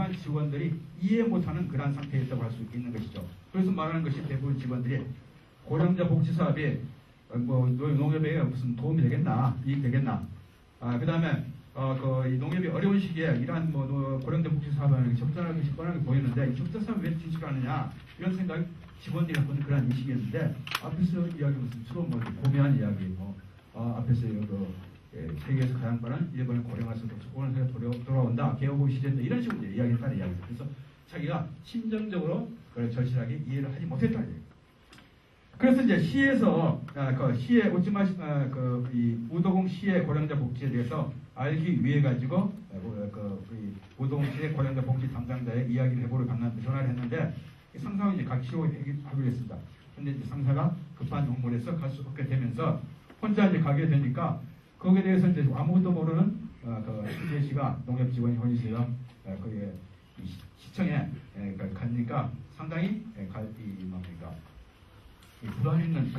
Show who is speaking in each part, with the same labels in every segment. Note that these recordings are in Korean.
Speaker 1: 일반 직원들이 이해 못하는 그러한 상태였다고 할 수 있는 것이죠. 그래서 말하는 것이 대부분 직원들이 고령자 복지 사업이 농협에 무슨 도움이 되겠나, 이익 되겠나. 그 다음에 이 농협이 어려운 시기에 이러한 고령자 복지 사업을 적절하게 집권하게 보이는데 이 적절 사업을 왜 진출하느냐 이런 생각 직원들이 갖고 있는 그런 인식이었는데 앞에서 이야기 무슨 주로 고매한 이야기 앞에서 세계에서 가장 빠른 일본의 고령화에서 독촉고령사가 돌아온다 개혁의 시대인데 이런 식으로 이야기했다는 이야기죠. 그래서 자기가 심정적으로 그걸 절실하게 이해를 하지 못했다는 얘기예요. 그래서 이제 시에서 시의 오지마 이 우도공 시의 고령자 복지에 대해서 알기 위해 가지고 우도공 시의 고령자 복지 담당자의 이야기를 해보러 전화를 했는데 상사가 이제 같이 하기로 했습니다. 근데 이제 상사가 급한 용무에서 갈 수 없게 되면서 혼자 이제 가게 되니까 거기에 대해서 이제 아무것도 모르는 신재 씨가 농협 직원이 혼이 씨가 거기에 시청에 가니까 상당히 불안 있는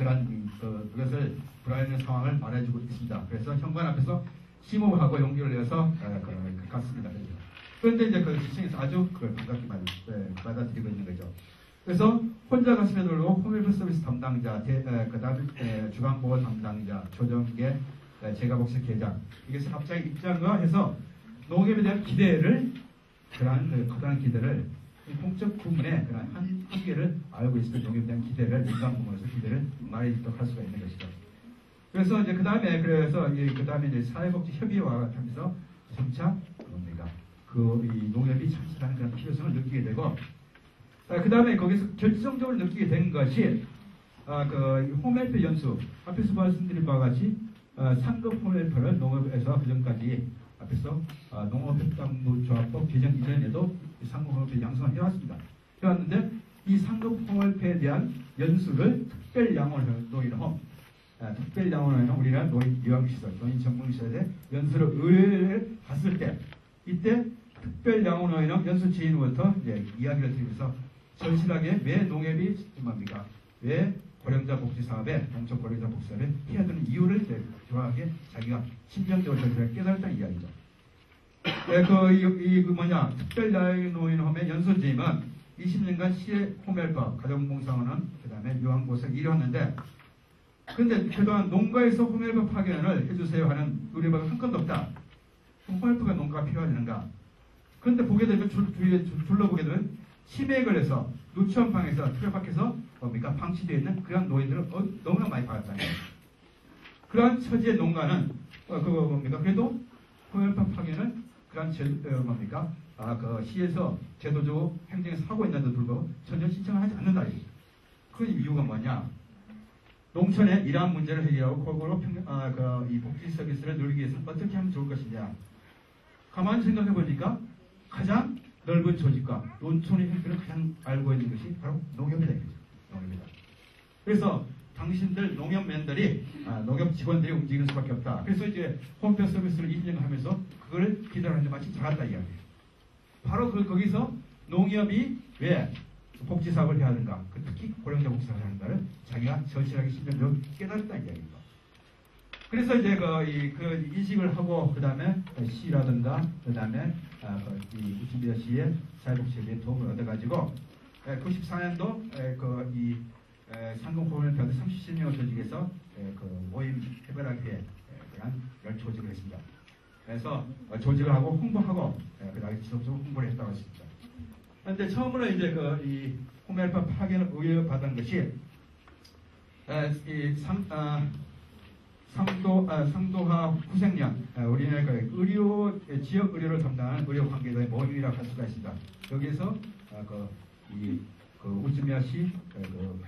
Speaker 1: 그것을 불안 있는 상황을 말해주고 있습니다. 그래서 현관 앞에서 심호흡하고 용기를 내서 갔습니다. 그런데 이제 그 시청에서 아주 그걸 반갑게 받아들이고 있는 거죠. 그래서 혼자 가심에도 불구하고 홈헬프 서비스 담당자, 그다음에 주간보건 담당자, 조정계, 재가복지 계장 이게 갑자기 입장과 해서 농협에 대한 기대를 그러한 커다란 기대를 공적 부문의 그런 한계를 알고 있을 때 농협에 대한 기대를 민간 부문에서 기대를 말해주도록 할 수가 있는 것이죠. 그래서 이제 그 다음에 이제 사회복지 협의와 하면서 점차 이 농협이 참신하는 그런 필요성을 느끼게 되고 그 다음에 거기서 결정적으로 느끼게 된 것이 홈헬프 연수 앞에서 말씀드린 바와 같이 상급 홈헬퍼를 농협에서 그전까지 앞에서 농업협동조합법 개정 이전에도 상급 홈헬퍼 양성을 해왔습니다. 해왔는데 이 상급 홈헬퍼에 대한 연수를 특별양원노인홈 특별양원노인홈 우리나라 노인요양시설 노인전문시설에 연수를 의뢰를 갔을 때 이때 특별양원노인홈 연수 지인으로부터 이제 이야기를 드리면서 절실하게 왜 농협이 왜 고령자 복지 사업에 농촌 고령자 복지 사업에 해야 되는 이유를 정확하게 자기가 심정적으로 절실하게 깨달았다는 이야기죠. 특별양원노인홈의 연수지임은 20년간 시의 홈헬퍼, 가정봉사원은 그 다음에 요양보호사를 일했는데 근데 그동안 농가에서 홈헬퍼 파견을 해주세요 하는 의뢰가 한 건도 없다. 홈헬퍼가 농가가 필요하는가? 그런데 보게 되면 주위에 둘러보게 되면 치매에 걸려서 누추한 방에서 틀에 밖에서 방치되어 있는 그런 노인들을 너무나 많이 받았다는 거예요. 그러한 처지의 농가는 그래도 홈헬퍼 파견을 그런 시에서 제도적으로 행정에서 하고 있는데도 불구하고 전혀 신청을 하지 않는다. 그 이유가 뭐냐? 농촌의 이러한 문제를 해결하고 골고루 이 복지 서비스를 누리기 위해서는 어떻게 하면 좋을 것이냐? 가만히 생각해 보니까 가장 넓은 조직과 농촌의 형태를 가장 알고 있는 것이 바로 농협이다. 농협이다. 그래서 당신들 농협맨들이 농협 직원들이 움직이는 수밖에 없다. 그래서 이제 홈페이지 서비스를 2년 하면서 그걸 기다렸는데 마치 잘했다 이야기예요. 바로 거기서 농협이 왜 복지 사업을 해야 하는가, 특히 고령자 복지 사업을 해야 하는가를 자기가 절실하게 심정적으로 깨달았다 이야기입니다. 그래서 이제 그 인식을 하고 그 다음에 시라든가 그 다음에 이 우치미아 시의 사회복지에 도움을 얻어가지고 94년도 이 상공호흡을 펴는 37년 조직에서 모임 해결하기에 그런 조직을 했습니다. 그래서 조직을 하고 홍보하고 그 다음에 지속적으로 홍보를 했다고 했습니다. 그런데 처음으로 이제 이 홈헬퍼 파견을 의뢰받은 것이 상도하 후생령 우리나라 지역 의료를 담당하는 의료 관계자의 모임이라고 할 수가 있습니다. 여기에서 우즈미아시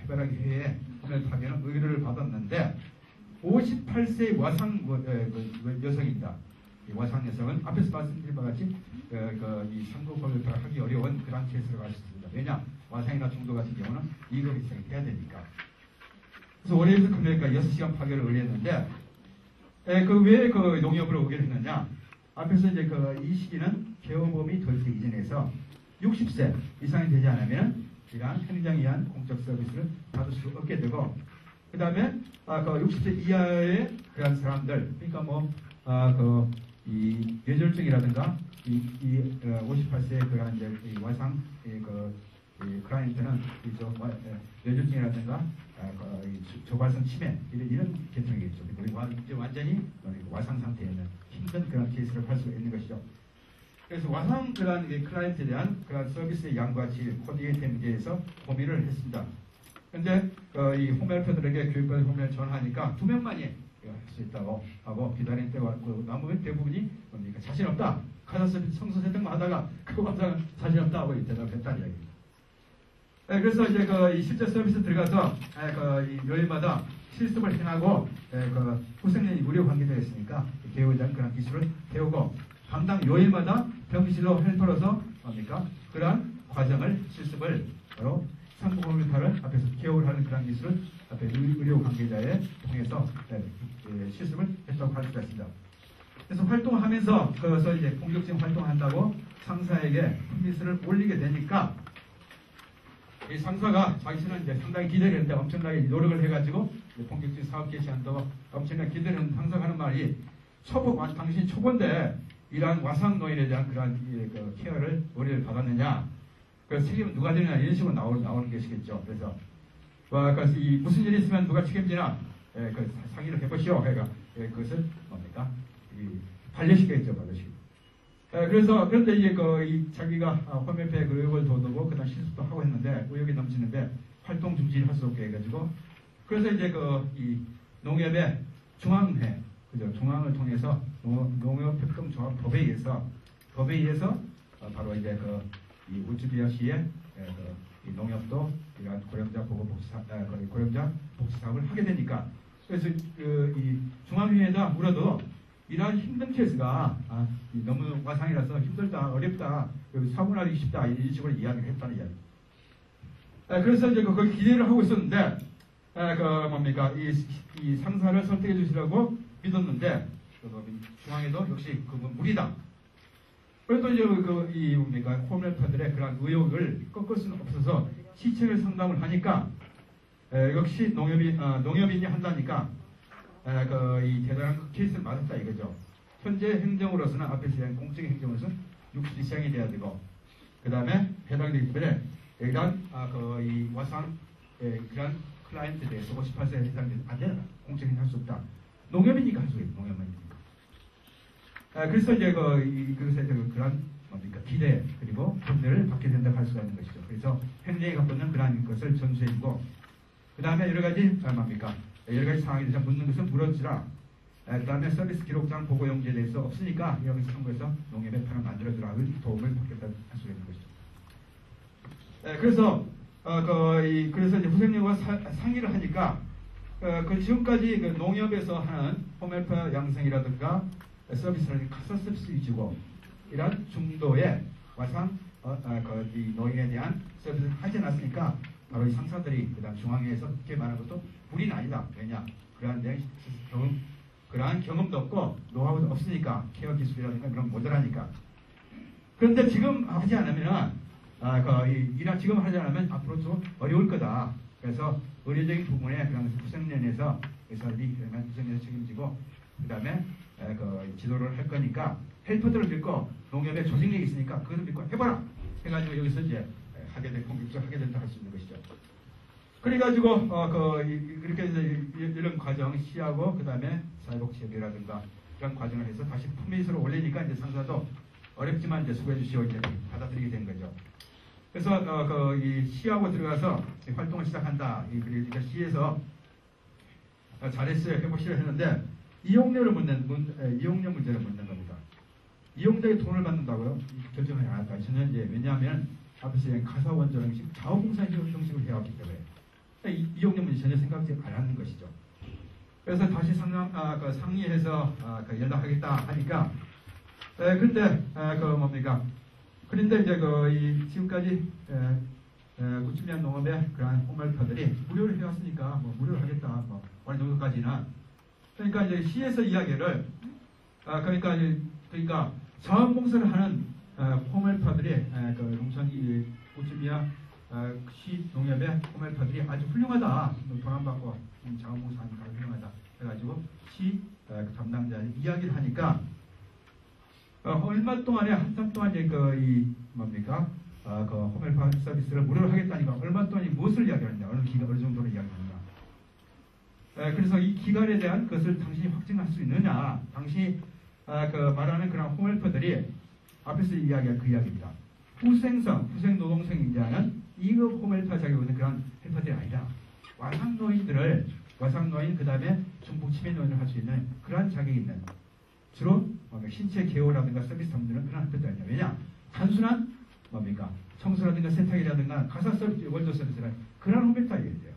Speaker 1: 해바라기 회에 홈헬퍼 파견을 의뢰를 받았는데 58세의 와상 여성입니다. 이 와상 여성은 앞에서 말씀드린 바와 같이 이 상도hol을 하기 어려운 그런 케이스를 가질 수 있습니다. 왜냐? 와상이나 중도 같은 경우는 이걸 해야 되니까. 그래서 월요일에서 금요일까지 6시간 파견을 의뢰했는데 왜 농협으로 의뢰를 했느냐? 앞에서 이제 이 시기는 개호보험이 도입되기 이전에서 60세 이상이 되지 않으면 이러한 행정에 의한 공적 서비스를 받을 수 없게 되고 그 다음에 60세 이하의 그런 사람들 그러니까 이 뇌졸중이라든가 이 58세의 그런 이제 이 와상 이 클라이언트는 뇌졸중이라든가 저발성 치매 이런 계통이겠죠. 이제 완전히 와상 상태에 있는 힘든 그런 케이스를 할 수가 있는 것이죠. 그래서 와상 그런 클라이언트에 대한 그런 서비스의 양과 질, 코디네이터 문제에서 고민을 했습니다. 그런데 이 홈헬퍼들에게 교육받은 홈헬 전화하니까 2명만이 할 수 있다고 하고 기다린 때가 왔고 나머지 대부분이 뭡니까? 자신 없다. 가서 성서 세팅만 하다가 그거 하다가 자신 없다 하고 대답했다는 이야기입니다. 네, 그래서 이제 이 실제 서비스 들어가서 이 요일마다 실습을 행하고 후생년이 무료 관계되어 있으니까 배우에 대한 그런 기술을 배우고 담당 요일마다 병실로 헬퍼로서 뭡니까? 그러한 과정을 실습을 바로 상공홈리타를 앞에서 개혁을 하는 그런 기술을 앞에 의료 관계자에 통해서 실습을 했다고 할 수가 있습니다. 그래서 활동하면서 그래서 이제 본격적인 활동한다고 상사에게 품미스를 올리게 되니까 이 상사가 자기는 이제 상당히 기대를 했는데 엄청나게 노력을 해가지고 본격적인 사업 개시한다고 엄청나게 기대를 했는데 상사가 하는 말이 당신이 초보인데 이러한 와상 노인에 대한 그러한 케어를 의뢰를 받았느냐? 그래서 책임은 누가 되느냐? 이런 식으로 나오는 것이겠죠. 그래서 이 무슨 일이 있으면 누가 책임지나 상의를 해보시오. 그것을 뭡니까? 반려시켰죠, 반려시켰죠. 그런데 이제 자기가 홈협회 의욕을 돋우고 그다음 실습도 하고 했는데 의욕이 넘치는데 활동 중지를 할 수 없게 해가지고 그래서 이제 이 농협의 중앙회 그죠? 중앙을 통해서 농협협동조합법에 의해서 바로 이제 이 우즈비아시의 이 농협도 이러한 고령자 보호 복지 고령자 복지 사업을 하게 되니까 그래서 이 중앙회에다 물어도 이러한 힘든 케이스가 너무 와상이라서 힘들다, 어렵다, 사고나기 쉽다 이런 식으로 이야기를 했다는 이야기. 그래서 이제 그걸 기대를 하고 있었는데 뭡니까 이 상사를 선택해 주시라고 믿었는데 중앙에도 역시 그건 무리다. 그래도 이제 이 뭡니까 홈헬퍼들의 그런 의욕을 꺾을 수는 없어서 시청을 상담을 하니까 역시 농협인이 한다니까 이 대단한 케이스를 맞았다 이거죠. 현재 행정으로서는 앞에서 얘기한 공적인 행정으로서는 60이상이 돼야 되고 그 다음에 해당되기 때문에 일단 이 와상 그런 클라이언트에 대해서 58세 해당되는 안 되나 공적인 할 수 없다. 농협이니까 할 수 있고 농협만이니까. 그래서 이제 그것에 그런 뭡니까 기대 그리고 견제를 받게 된다고 할 수가 있는 것이죠. 그래서 행정에 갖고는 그러한 것을 전수해주고 그 다음에 여러 가지 뭡니까 여러 가지 상황에 대해서 묻는 것은 물어주라. 그 다음에 서비스 기록장 보고 용지에 대해서 없으니까 여기서 참고해서 농협의 편을 만들어주라 도움을 받겠다 할 수가 있는 것이죠. 그래서 그래서 이제 후생님과 상의를 하니까 지금까지 농협에서 하는 홈헬퍼 양성이라든가 서비스를 가서 서비스 위주고 이런 중도의 와상 이 노인에 대한 서비스를 하지 않았으니까 바로 이 상사들이 그다음 중앙회에서 그렇게 말하는 것도 무리는 아니다. 왜냐? 그러한 경험도 없고 노하우도 없으니까 케어 기술이라든가 그런 모자라니까. 그런데 지금 하지 않으면 지금 하지 않으면 앞으로 좀 어려울 거다. 그래서 의료적인 부분에 그런 후생년에서 후생년을 책임지고 그 다음에 지도를 할 거니까 헬퍼들을 믿고 농협에 조직력이 있으니까 그것을 믿고 해봐라 해가지고 여기서 이제 공격적으로 하게 된다 할 수 있는 것이죠. 그래가지고 그렇게 이런 과정 시하고 그 다음에 사회복지협의라든가 이런 과정을 해서 다시 품위스로 올리니까 이제 상사도 어렵지만 이제 수고해 주시오 이제 받아들이게 된 거죠. 그래서 이 시하고 들어가서 활동을 시작한다. 그러니까 시에서 잘했어요 해보시려 했는데 이용료 문제를 묻는 겁니다. 이용자에게 돈을 받는다고요? 결정을 안 할까? 저는 이제 왜냐하면 앞에서 가사원조 형식, 자원봉사 형식으로 해왔기 때문에 이용료 문제 전혀 생각지 안 하는 것이죠. 그래서 다시 상의해서 연락하겠다 하니까 근데 뭡니까? 그런데 이제 지금까지 90년 농업의 그러한 홈헬퍼들이 무료로 해왔으니까 무료로 하겠다 어느 정도까지는 그러니까 이제 시에서 이야기를 그러니까 자원봉사를 하는 홈헬퍼들이 농촌 우즈미아 시 농협의 홈헬퍼들이 아주 훌륭하다. 돈 안 받고 자원봉사하니까 훌륭하다. 해가지고 시 담당자의 이야기를 하니까 얼마 동안에 한참 동안 이제 그 뭡니까? 그 호멜파 서비스를 무료로 하겠다니까 얼마 동안 무엇을 이야기하느냐, 어느 기간, 어느 정도로 이야기하느냐. 그래서 이 기간에 대한 것을 당신이 확증할 수 있느냐, 당신이 그 말하는 그런 호멜파들이 앞에서 이야기한 그 이야기입니다. 후생노동생 인자는 이급 호멜파 자격이 있는 그런 헬파들이 아니라 와상노인 그 다음에 중복 치매노인을 할 수 있는 그러한 자격이 있는 주로 신체 개호라든가 서비스 담당하는 그런 헬파들이 아니라, 왜냐? 단순한 뭡니까? 청소라든가 세탁이라든가 가사 서비스, 원조 서비스라 그런 호멜파이에요.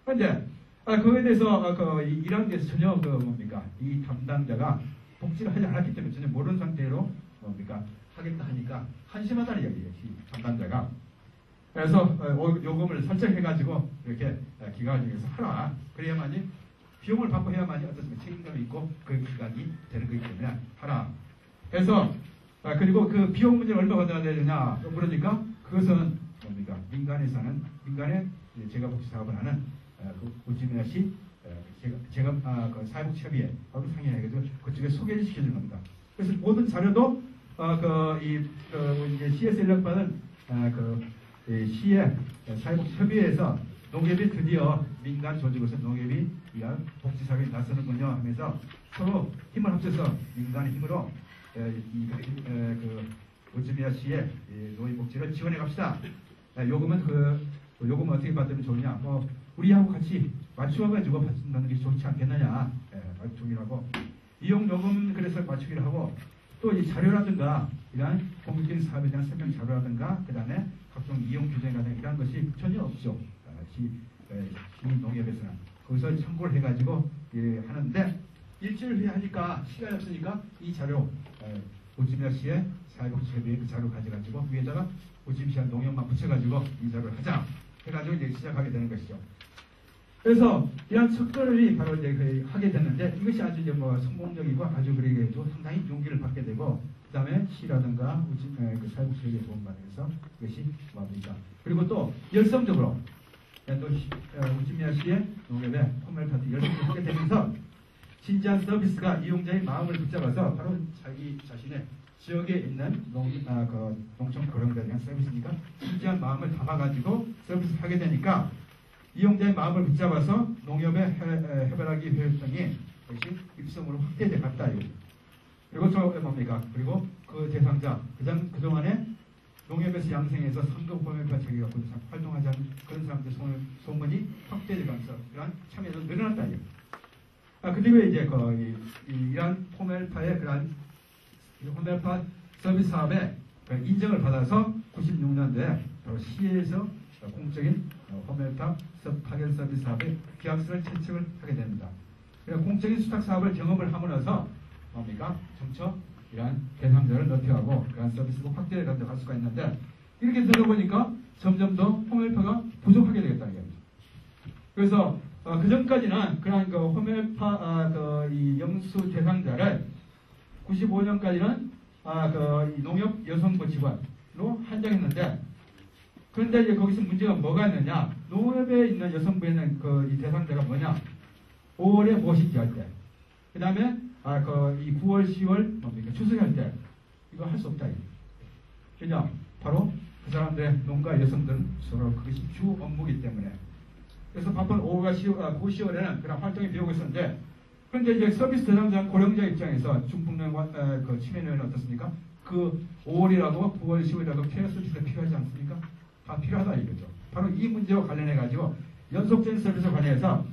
Speaker 1: 그런데 그거에 대해서 일하는 데서 전혀 뭡니까? 이 담당자가 복지를 하지 않았기 때문에 전혀 모르는 상태로 뭡니까? 하겠다 하니까 한심하다는 이야기예요. 이 담당자가. 그래서 요금을 설정해가지고 이렇게 기간 중에서 하라. 그래야만이 비용을 받고 해야만이 어떻습니까? 책임감이 있고 그 기간이 되는 거기 때문에 하라. 그래서 그리고 그 비용 문제를 얼마 받아야 되느냐 물으니까 그것은 뭡니까? 민간에 제가 복지 사업을 하는 그 우지민아씨 제가 그 사회복지협의회 하고 상의해가지고 그쪽에 소개를 시켜주는 겁니다. 그래서 모든 자료도 이제 시에서 연락받은 시의 사회복지협의회에서 농협이 드디어 민간 조직으로서 농협이 이런 복지사업에 나서는군요 하면서 서로 힘을 합쳐서 민간의 힘으로 우즈미아 시의 노인복지를 지원해 갑시다. 요금은 요금은 어떻게 받으면 좋으냐? 우리하고 같이 맞추어가지고 받는다는 게 좋지 않겠느냐? 동의하고 이용 요금 그래서 맞추기를 하고 또 이 자료라든가 이러한 공익적인 사업에 대한 설명 자료라든가 그 다음에 각종 이용 규정이라든가 이런 것이 전혀 없죠. 시농협에서는 거기서 참고를 해가지고 하는데 일주일 후에 하니까 시간이 없으니까 이 자료 우지미아 시의 사회복지협의회 그 자료 가져가지고 위에다가 우지미아 농협만 붙여가지고 이 자료를 하자 해가지고 이제 시작하게 되는 것이죠. 그래서 이런 첫걸음이 바로 이제 하게 됐는데 이것이 아주 이제 성공적이고 아주 그러게도 상당히 용기를 받게 되고 그 다음에 시라든가 그 사회복지협의회 도움받으면서 이것이 뭡니까? 그리고 또 열성적으로 또 우지미아 시의 농협의 호멜파트 열심히 하게 되면서 진지한 서비스가 이용자의 마음을 붙잡아서 바로 자기 자신의 지역에 있는 농촌 고령자에 대한 서비스니까 진지한 마음을 담아가지고 서비스를 하게 되니까 이용자의 마음을 붙잡아서 농협의 해바라기 효율성이 역시 입성으로 확대돼 갔다. 그리고 저 뭡니까? 그리고 그 대상자 그동안에 농협에서 양생해서 상급 호멜파 자기가 활동하지 않은 그런 사람들 소문이 확대돼 가면서 그러한 참여도 늘어났다. 그리고 이제 이러한 호멜파의 그러한 호멜파 서비스 사업에 인정을 받아서 96년도에 바로 시에서 공적인 호멜파 파견 서비스 사업의 계약서를 채택을 하게 됩니다. 그러니까 공적인 수탁 사업을 경험을 함으로써 뭡니까? 점차 이러한 대상자를 넓혀가고 그러한 서비스가 확대해 갈 수가 있는데 이렇게 들어보니까 점점 더 호멜파가 부족하게 되겠다는 겁니다. 그래서 그 전까지는 그러한 호멜파 이 영수 대상자를 95년까지는 이 농협 여성복지관으로 한정했는데 그런데 이제 거기서 문제가 뭐가 있느냐? 농협에 있는 여성부에는 이 대상자가 뭐냐? 5월에 모시기 할 때, 그 다음에 이 9월, 10월 뭡니까? 추석할 때 이거 할 수 없다. 그냥 바로 그 사람들의 농가 여성들은 서로 그것이 주 업무이기 때문에 그래서 바쁜 5월과 9, 10월에는 그런 활동이 비우고 있었는데 그런데 이제 서비스 대상자 고령자 입장에서 중풍농 치매는 어떻습니까? 그 5월이라도 9월, 10월이라도 케어 서비스가 필요하지 않습니까? 다 필요하다 이거죠. 바로 이 문제와 관련해 가지고 연속적인 서비스에 관해서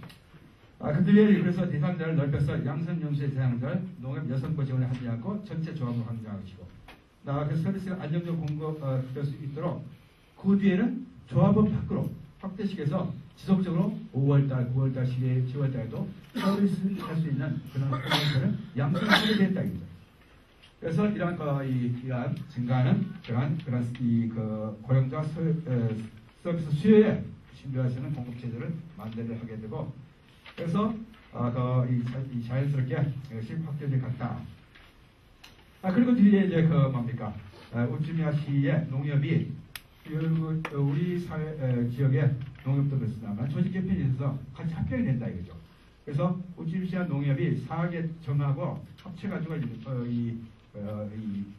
Speaker 1: 그들이 그래서 대상자를 넓혀서 양성연수의 대상자를 농협 여성부 지원에 하지 않고 전체 조합으로 확장하시고 그 서비스가 안정적으로 공급될 수 있도록 그 뒤에는 조합원 밖으로 확대시켜서 지속적으로 5월달, 9월달, 10월달에도 서비스를 할 수 있는 그런 프로젝트를 양성하게 됐다 이거죠. 그래서 이러한 증가하는 그런 고령자 서비스 수요에 신뢰하시는 공급 체제를 만들려 하게 되고 그래서 이 자연스럽게 이것이 확대돼 갔다. 그리고 뒤에 이제 뭡니까? 우즈미아 시의 농협이 우리 사회 지역의 농협도 그렇습니다만 조직 개편이 있어서 같이 합병이 된다 이거죠. 그래서 우즈미아 농협이 4개 정하고 합쳐가지고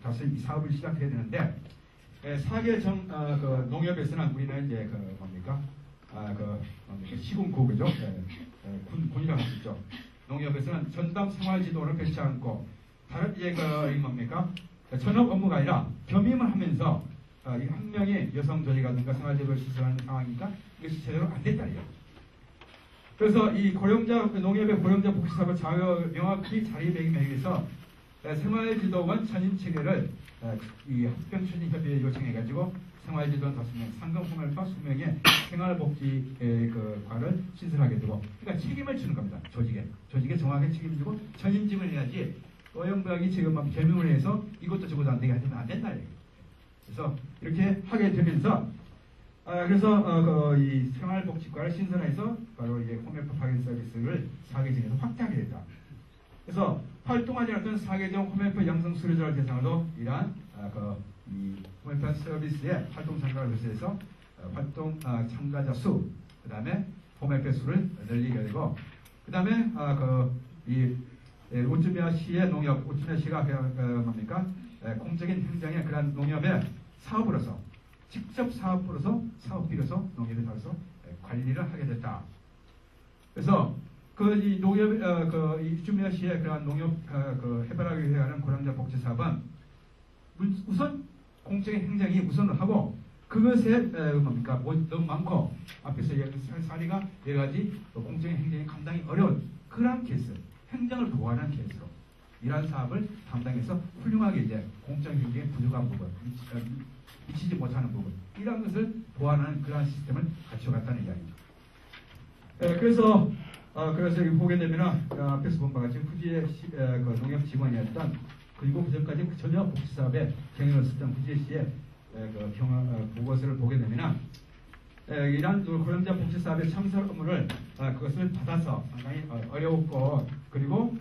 Speaker 1: 다시 이 사업을 시작해야 되는데, 사계 그 농협에서는 우리는 이제 그 뭡니까? 시군구, 그죠? 군이라고 할 수 있죠. 농협에서는 전담 생활지도를 배치 않고, 다른 이제 뭡니까? 전업 업무가 아니라 겸임을 하면서 한 명의 여성 조직이라든가 생활지도를 시설하는 상황이니까 이것이 제대로 안 됐다 이거죠. 그래서 이 농협의 고령자 복지사업을 명확히 자리매김하기 위해서 생활지도원 전임 체계를 이 합병추진협의회 요청해가지고 생활지도원 5명, 상금호멸파 20명의 생활복지 과를 신설하게 되고, 그러니까 책임을 주는 겁니다. 조직에 정확하게 책임지고 전임직을 해야지 어영부학이 지금 막 결명을 해서 이것도 저것도 안 되게 하면 안 된다 얘기예요. 그래서 이렇게 하게 되면서 그래서 이 생활복지과를 신설해서 바로 이제 홈헬퍼 파견 서비스를 사계정에서 확대하게 됐다. 그래서 활동하지 않았던 사계정 홈헬퍼 양성 수료자를 대상으로 이러한 이 홈헬퍼 서비스의 활동 참가를 위해서 활동 참가자 수, 그 다음에 홈헬퍼 수를 늘리게 되고, 그 다음에 이 우주미아 시의 농협, 우주미아 시가 뭡니까? 공적인 행정의 그런 농협의 사업으로서, 직접 사업비로서 농협에 따라서 관리를 하게 됐다. 그래서 이 농협, 이 우주미아 시의 그런 농협 해발하기 위해 하는 고령자 복지 사업은 우선 공적인 행정이 우선을 하고, 그것에 뭡니까? 너무 많고 앞에서 얘기한 사례가 여러 가지 공적인 행정이 감당이 어려운 그런 케이스, 행정을 도와하는 케이스로 이러한 사업을 담당해서 훌륭하게 이제 공적행정의 부족한 부분, 미치지 못하는 부분, 이런 것을 보완하는 그러한 시스템을 갖춰갔다는 이야기입니다. 그래서 여기 보게 되면 앞에서 본 바와 같이 후지의 농협 직원이었던, 그리고 그전까지 전혀 복지사업에 경영을 했던 후지의 씨의 보고서를 보게 되면 이러한 고령자 복지사업의 참석 업무를 그것을 받아서 상당히 어려웠고, 그리고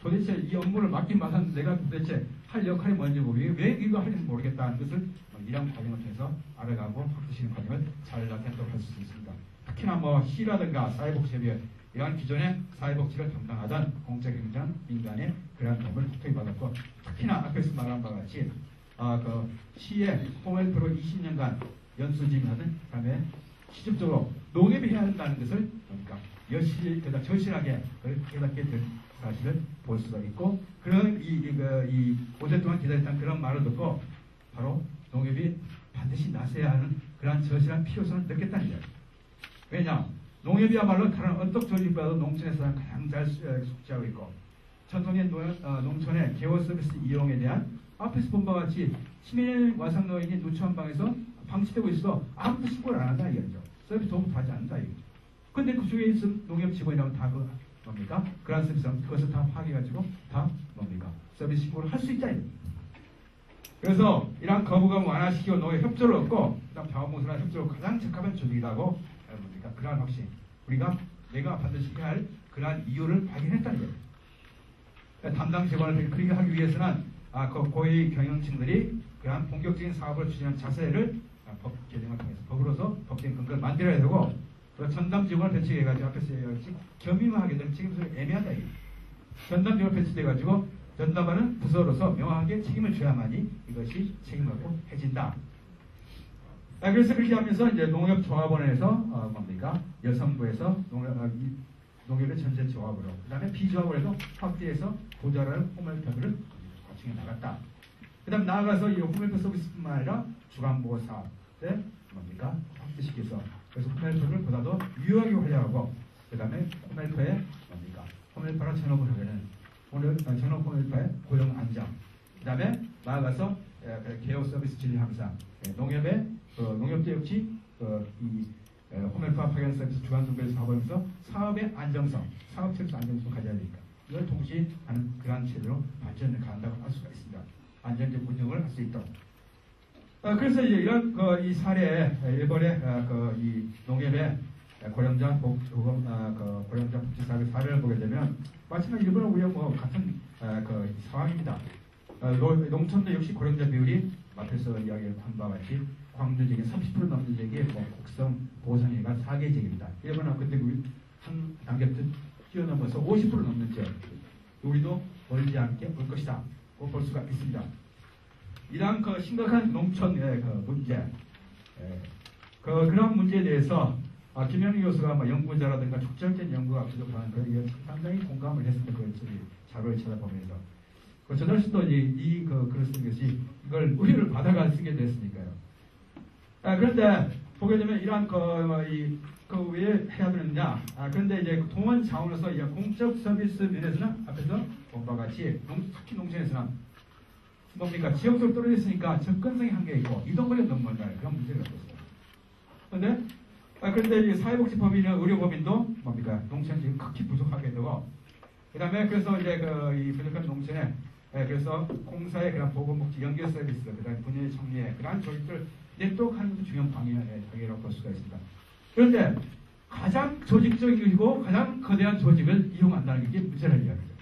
Speaker 1: 도대체 이 업무를 맡긴 받은 내가 도대체 할 역할이 뭔지고 왜 이거 하는지 모르겠다는 것을 이런 과정을 통해서 알아가고 확대시키는 과정을 잘 나타내도록 할 수 있습니다. 특히나 시라든가 사회복지협의회, 이러한 기존의 사회복지를 담당하던 공적행정 민간의 그러한 도움을 톡톡히 받았고, 특히나 앞에서 말한 바와 같이 시의 홈헬퍼로 20년간 연수진하는, 그다음에 시집적으로 농협이 해야 한다는 것을 절실하게 깨닫게 된 사실을 볼 수가 있고, 그런 이 오랫동안 기다렸던 그런 말을 듣고 바로 농협이 반드시 나서야 하는 그러한 절실한 필요성을 느꼈다는 거예요. 왜냐? 농협이야말로 다른 어떤 조직보다도 농촌에서 가장 잘 숙지하고 있고, 전통의 농촌의 개호 서비스 이용에 대한 앞에서 본 바와 같이 치매 와상 노인이 누추한 방에서 방치되고 있어도 아무도 신고를 안 한다 이거죠. 서비스 도움 받지 않는다 이거죠. 근데 그 중에 있는 농협 직원이라면 다 뭡니까? 그런 서비스는 그것을 다 파악해가지고 다 뭡니까? 서비스 신고를 할 수 있다 이거죠. 그래서 이러한 거부감 완화시키고 농협 협조를 얻고, 그다음 자원봉사나 협조로 가장 적합한 조직이라고 뭡니까? 그러한 확신, 내가 반드시 해야 할 그러한 이유를 발견했다는 거예요. 담당 직원을 그렇게 하기 위해서는 고위 경영층들이 그러한 본격적인 사업을 추진하는 자세를 법 개정을 통해서 법으로서 법적인 근거를 만들어야 되고, 또 전담 직원을 배치해가지고 앞에서 얘기했지 겸임을 하게 되면 책임을 애매하다 이게. 전담 직원을 배치돼가지고 전담하는 부서로서 명확하게 책임을 져야만이 이것이 책임을 갖고 해진다. 그래서 그렇게 하면서 이제 농협조합원에서 뭡니까? 여성부에서 농협의 전체 조합으로, 그 다음에 비조합으로 확대해서 보좌를 홈헬퍼를 갖추게 나갔다. 그 다음 나아가서 이 홈헬퍼 서비스뿐만 아니라 주간보호 사업에 뭡니까? 확대시켜서, 그래서 홈헬퍼를 보다 더 유용하게 활용하고, 그 다음에 홈헬퍼의 뭡니까? 홈헬퍼랑 전업을 하면은 전업 홈헬퍼의 고용 안정, 그 다음에 나아가서 개호 서비스 진리 향상, 농협의 농협도 역시 이 홈헬퍼 파견 서비스 주간 분배에서 하면서 사업의 안정성, 사업 체계에서 안정성 가져야 되니까 이걸 동시에 하는 그러한 체제로 발전을 가한다고 할 수가 있습니다. 안정적 운영을 할 수 있도록. 그래서 이제 이런 이 사례에 일본의 이 농협의 고령자 고령자 복지 사업의 사례를 보게 되면 마찬가지 일본과 우리와 같은 상황입니다. 농촌도 역시 고령자 비율이 앞에서 이야기한 바와 같이 광주 지역의 30% 넘는 지역이 곡성 보성이가 4개 지역입니다. 일본은 그때 한 단계 뛰어넘어서 50% 넘는 지역, 우리도 멀지 않게 올 것이다. 볼 수가 있습니다. 이러한 그 심각한 농촌의 그 문제, 그런 문제에 대해서 김영희 교수가 뭐 연구자라든가 축적된 연구가 부족한 그 상당히 공감을 했습니다. 그 자료를 찾아보면서. 저달 씨도 글을 쓴 것이 이걸 우려를 받아가 쓰게 됐으니까요. 그런데 보게 되면 이러한 왜 해야 되느냐. 그런데 이제 동원 자원으로서 이제 공적 서비스 면에서는 앞에서 본 바와 같이 특히 농촌에서는 뭡니까? 지역적으로 떨어져 있으니까 접근성이 한계가 있고 이동거리가 너무 멀다. 그런 문제가 있었어요. 그런데 이 사회복지법인이나 의료법인도 뭡니까? 농촌 지금 극히 부족하게 되고 그 다음에 그래서 이제 이 부족한 농촌에 그래서 공사의 그런 보건복지 연계 서비스, 그 다음에 분야의 정리에 그러한 조직들 네트워크하는 것도 중요한 방해라고 볼 수가 있습니다. 그런데 가장 조직적이고 가장 거대한 조직을 이용한다는 게 문제라는 이야기죠.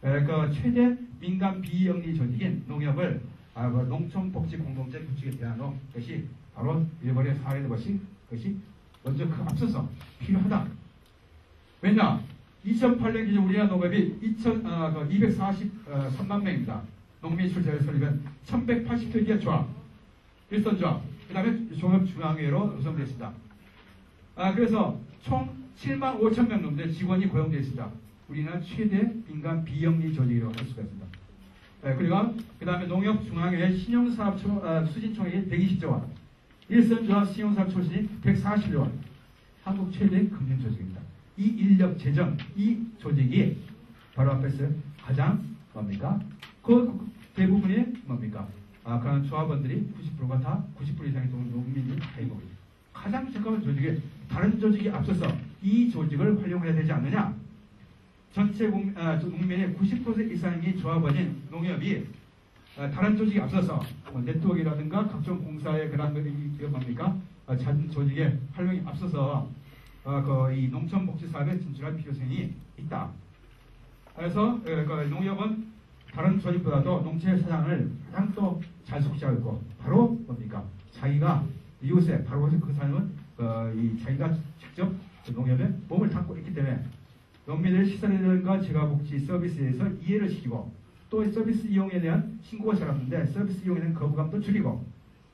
Speaker 1: 그 최대 민간 비영리 조직인 농협을 농촌복지공동체 구축에 대한 것이 바로 일본의 사회의 것이 먼저 앞서서 필요하다. 왜냐? 2008년 기준 우리나라 농업이 243만 명입니다. 농민 출자를 설립한 1180개 조합, 일선조합, 그 다음에 종합중앙회로 구성되어 있습니다. 그래서 총 7만 5천 명 정도의 직원이 고용되어 있습니다. 우리나라 최대 민간 비영리 조직이라고 할 수가 있습니다. 그리고 그 다음에 농협중앙회 신용사업 수진총액이 120조 원, 일선조합 신용사업 출신이 140조 원, 한국 최대 금융조직입니다. 이 인력 재정, 이 조직이 바로 앞에서 가장 뭡니까? 그 대부분이 뭡니까? 그런 조합원들이 90%가 다 90% 이상의 농민이 다이고 가장 적합한 조직이 다른 조직이 앞서서 이 조직을 활용해야 되지 않느냐? 전체 농민의 90% 이상의 조합원인 농협이 다른 조직이 앞서서 네트워크라든가 각종 공사의 그런 뭡니까? 작은 조직의 활용이 앞서서 이 농촌복지사업에 진출할 필요성이 있다. 그래서 농협은 다른 조직보다도 농촌의 사장을 가장 또 잘 숙지하고 있고 바로 뭡니까? 자기가 이웃에 바로 그 사람은 자기가 직접 농협에 몸을 담고 있기 때문에 농민의 시설이라든가 재가복지 서비스에서 이해를 시키고 또 서비스 이용에 대한 신고가 잘하는데 서비스 이용에 대한 거부감도 줄이고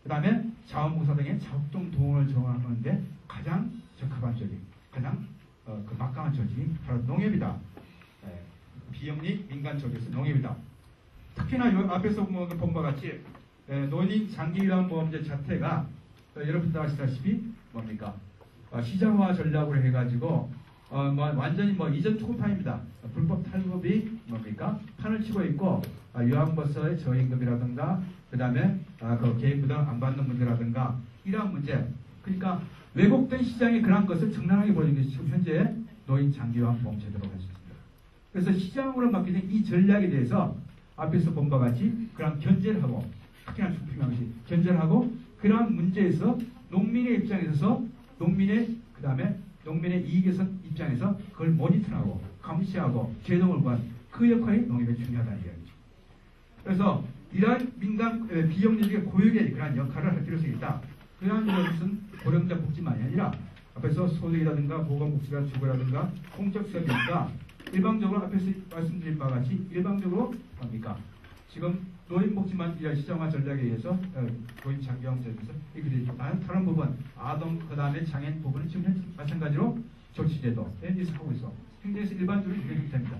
Speaker 1: 그 다음에 자원봉사 등의 작동 동원을 정하는데 가장 적합한 조직, 가장 막강한 조직이 바로 농협이다. 비영리 민간 조직에서 농협이다. 특히나 앞에서 본 바와 같이 노인 장기요양보험제 자체가 여러분들 아시다시피 뭡니까? 시장화 전략으로 해가지고 완전히 이전 초급판입니다. 불법 탈급이 뭡니까? 판을 치고 있고 요양보험의 저임금이라든가 그 다음에 그 개인부담 안 받는 문제라든가 이러한 문제. 그러니까 왜곡된 시장에 그런 것을 적나라하게 보여준 것이 지금 현재 노인 장기요양보험 제도라고 할 수 있습니다. 그래서 시장으로 맡기는 이 전략에 대해서 앞에서 본 바와 같이 그런 견제를 하고 특히나 중요한 것이 견제를 하고 그러한 문제에서 농민의 입장에 있어서 농민의 그 다음에 농민의 이익에선 입장에서 그걸 모니터하고 감시하고 제동을 구한 그 역할이 농협에 중요하다는 이야기죠. 그래서 이러한 민간 비영리적인 고육의 그러한 역할을 할 필요성이 있다. 그러한 것은 고령자 복지만이 아니라 앞에서 소득이라든가 보건복지가 주거라든가 공적 서비스가 일방적으로 앞에서 말씀드린 바와 같이 일방적으로 뭡니까? 지금 노인복지만 시장화 전략에 의해서 노인 장기요양제에서 이것이 다른 부분 아동 그 다음에 장애인 부분은 지금 마찬가지로 조치제도 ND에서 하고 있어. 행정에서 일반적으로 적용이 됩니다.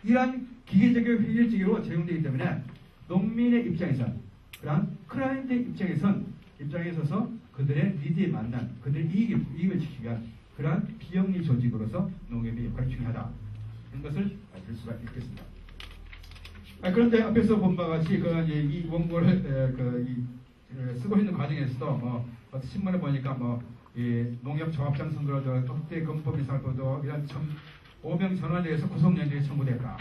Speaker 1: 이러한 기계적이고 회계적으로 적용되기 때문에 농민의 입장에서 그러한 클라이언트 입장에 있어서 그들의 니드에 맞는 그들의 이익을 지키기 위한 그러한 비영리 조직으로서 농협의 역할이 중요하다. 이런 것을 알 수가 있겠습니다. 그런데 앞에서 본 바와 같이 이 원고를 쓰고 있는 과정에서도 신문에 보니까 농협 조합장 선거로 특대 검법 이사도 이런 5명 전원에 대해서 구속영장이 청구됐다.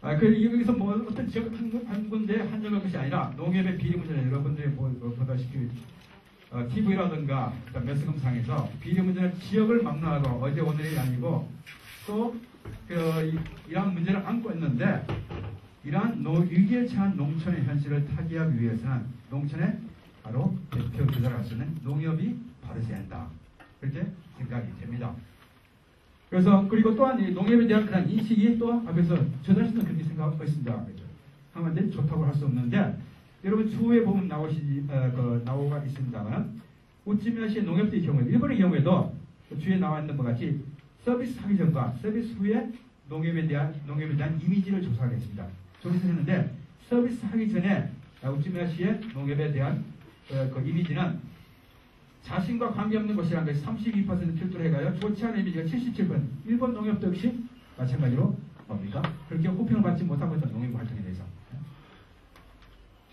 Speaker 1: 여기서 어떤 지역 한 군데 한정한 것이 아니라 농협의 비리 문제는 여러분들이 보다시피 TV라든가 매스컴상에서 비리 문제는 지역을 막론하고 어제 오늘이 아니고 또 이러한 문제를 안고 있는데 이러한 위기에 처한 농촌의 현실을 타개하기 위해서는 농촌의 바로 대표 주자를 할 수 있는 농협이 바로 있어야 한다. 그렇게 생각이 됩니다. 그래서 그리고 또한 이 농협에 대한 그런 인식이 또 앞에서 저자신은 그렇게 생각하고 있습니다. 하는데 좋다고 할 수 없는데 여러분 추후에 보면 나오가 있습니다만 우찌미야시의 농협의 경우에 일본의 경우에도 주에 나와 있는 것 같이 서비스 하기 전과 서비스 후에 농협에 대한 이미지를 조사하겠습니다. 조사했는데 서비스 하기 전에 우찌미야시의 농협에 대한 그 이미지는 자신과 관계없는 것이라는 것이 32% 필두로 해가요. 좋지 않은 이미지가 77%. 일본 농협도 역시 마찬가지로 뭡니까? 그렇게 호평을 받지 못하고 있던 농협 활동에 대해서.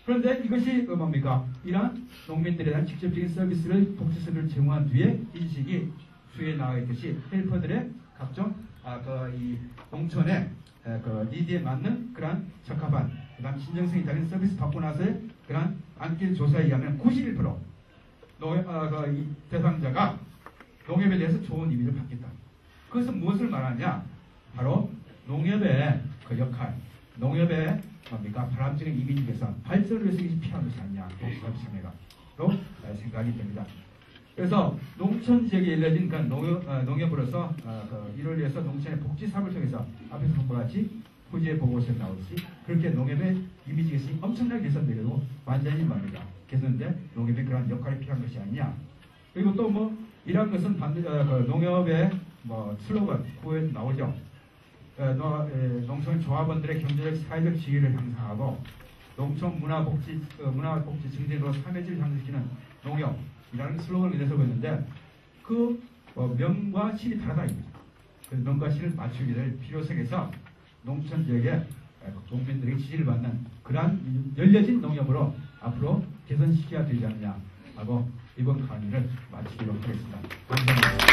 Speaker 1: 그런데 이것이 뭡니까? 이러한 농민들에 대한 직접적인 서비스를, 복지서비스를 제공한 뒤에 인식이 수에 나와 있듯이 헬퍼들의 각종 이 농촌의 그 니드에 맞는 그러한 적합한 그다음 진정성이 다른 서비스 받고 나서의 그러한 안길 조사에 의하면 91% 이 대상자가 농협에 대해서 좋은 이미지를 받겠다. 그것은 무엇을 말하냐? 바로 농협의 그 역할, 농협의 뭡니까? 바람직한 이미지 개선, 발전을 위해서 이것이 필요한 것이 아니냐. 복지사업 참여가로 생각이 됩니다. 그래서 농촌 지역에 열려진 그 농협으로서 이를 위해서 농촌의 복지 사업을 통해서 앞에서 본 것 같이 후지의 보고서에 나오듯이 그렇게 농협의 이미지 개선이 엄청나게 개선되고 완전히 뭡니까? 개선돼 농협의 그런 역할이 필요한 것이 아니냐. 그리고 또 뭐 이런 것은 농협의 뭐 슬로건 구호에 나오죠. 농촌 조합원들의 경제적 사회적 지위를 향상하고 농촌 문화복지 증진으로 삶의 질을 향상시키는 농협이라는 슬로건을 내세우고 있는데 그 명과 실이 다르다 이거죠. 그 명과 실을 맞추게 될 필요성에서 농촌 지역의 농민들에게 지지를 받는 그러한 열려진 농협으로 앞으로 개선시켜야 되지 않느냐 하고 이번 강의를 마치도록 하겠습니다. 감사합니다.